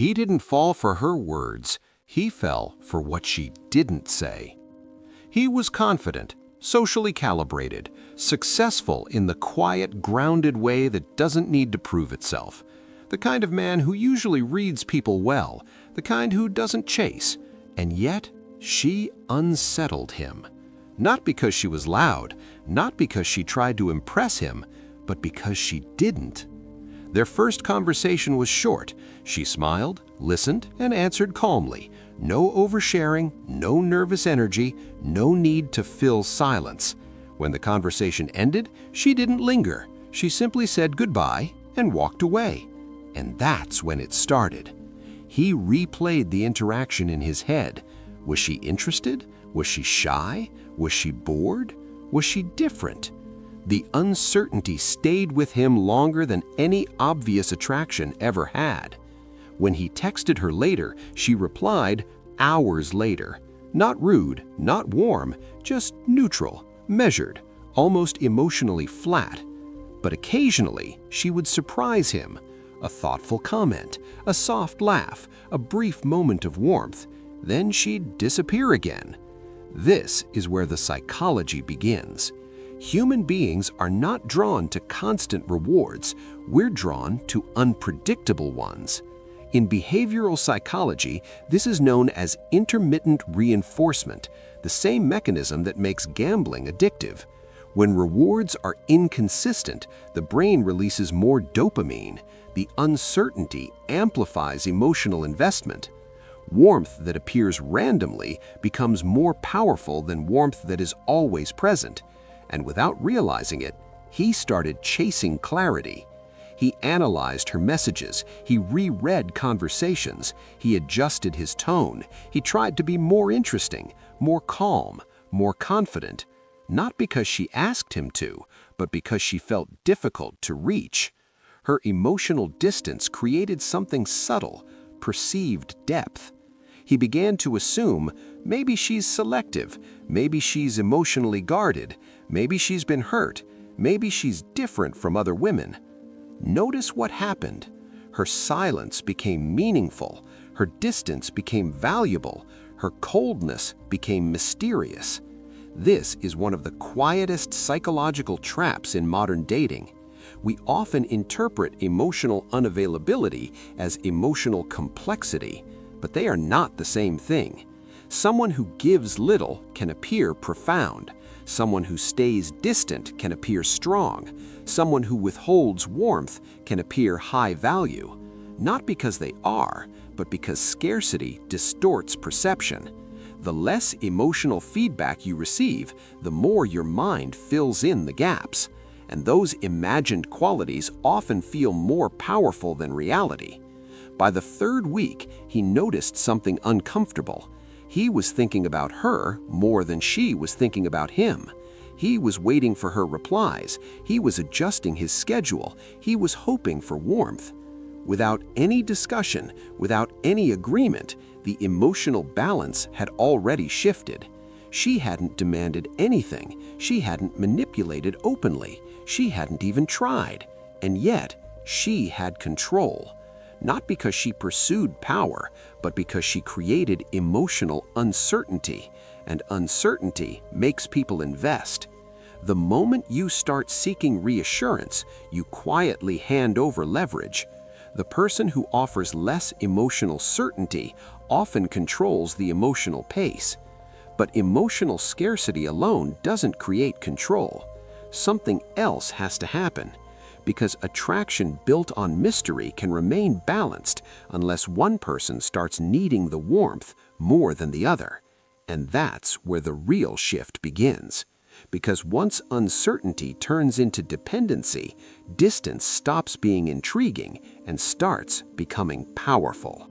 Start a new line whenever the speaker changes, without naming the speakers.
He didn't fall for her words, he fell for what she didn't say. He was confident, socially calibrated, successful in the quiet, grounded way that doesn't need to prove itself. The kind of man who usually reads people well, the kind who doesn't chase. And yet, she unsettled him. Not because she was loud, not because she tried to impress him, but because she didn't. Their first conversation was short. She smiled, listened, and answered calmly. No oversharing, no nervous energy, no need to fill silence. When the conversation ended, she didn't linger. She simply said goodbye and walked away. And that's when it started. He replayed the interaction in his head. Was she interested? Was she shy? Was she bored? Was she different? The uncertainty stayed with him longer than any obvious attraction ever had. When he texted her later, she replied hours later. Not rude, not warm, just neutral, measured, almost emotionally flat. But occasionally, she would surprise him. A thoughtful comment, a soft laugh, a brief moment of warmth. Then she'd disappear again. This is where the psychology begins. Human beings are not drawn to constant rewards. We're drawn to unpredictable ones. In behavioral psychology, this is known as intermittent reinforcement, the same mechanism that makes gambling addictive. When rewards are inconsistent, the brain releases more dopamine. The uncertainty amplifies emotional investment. Warmth that appears randomly becomes more powerful than warmth that is always present. And without realizing it, he started chasing clarity. He analyzed her messages, he reread conversations, he adjusted his tone, he tried to be more interesting, more calm, more confident, not because she asked him to, but because she felt difficult to reach. Her emotional distance created something subtle, perceived depth. He began to assume maybe she's selective, maybe she's emotionally guarded, maybe she's been hurt, maybe she's different from other women. Notice what happened. Her silence became meaningful, her distance became valuable, her coldness became mysterious. This is one of the quietest psychological traps in modern dating. We often interpret emotional unavailability as emotional complexity, but they are not the same thing. Someone who gives little can appear profound. Someone who stays distant can appear strong. Someone who withholds warmth can appear high value. Not because they are, but because scarcity distorts perception. The less emotional feedback you receive, the more your mind fills in the gaps. And those imagined qualities often feel more powerful than reality. By the third week, he noticed something uncomfortable. He was thinking about her more than she was thinking about him. He was waiting for her replies. He was adjusting his schedule. He was hoping for warmth. Without any discussion, without any agreement, the emotional balance had already shifted. She hadn't demanded anything. She hadn't manipulated openly. She hadn't even tried. And yet, she had control. Not because she pursued power, but because she created emotional uncertainty. And uncertainty makes people invest. The moment you start seeking reassurance, you quietly hand over leverage. The person who offers less emotional certainty often controls the emotional pace. But emotional scarcity alone doesn't create control. Something else has to happen. Because attraction built on mystery can remain balanced unless one person starts needing the warmth more than the other. And that's where the real shift begins. Because once uncertainty turns into dependency, distance stops being intriguing and starts becoming powerful.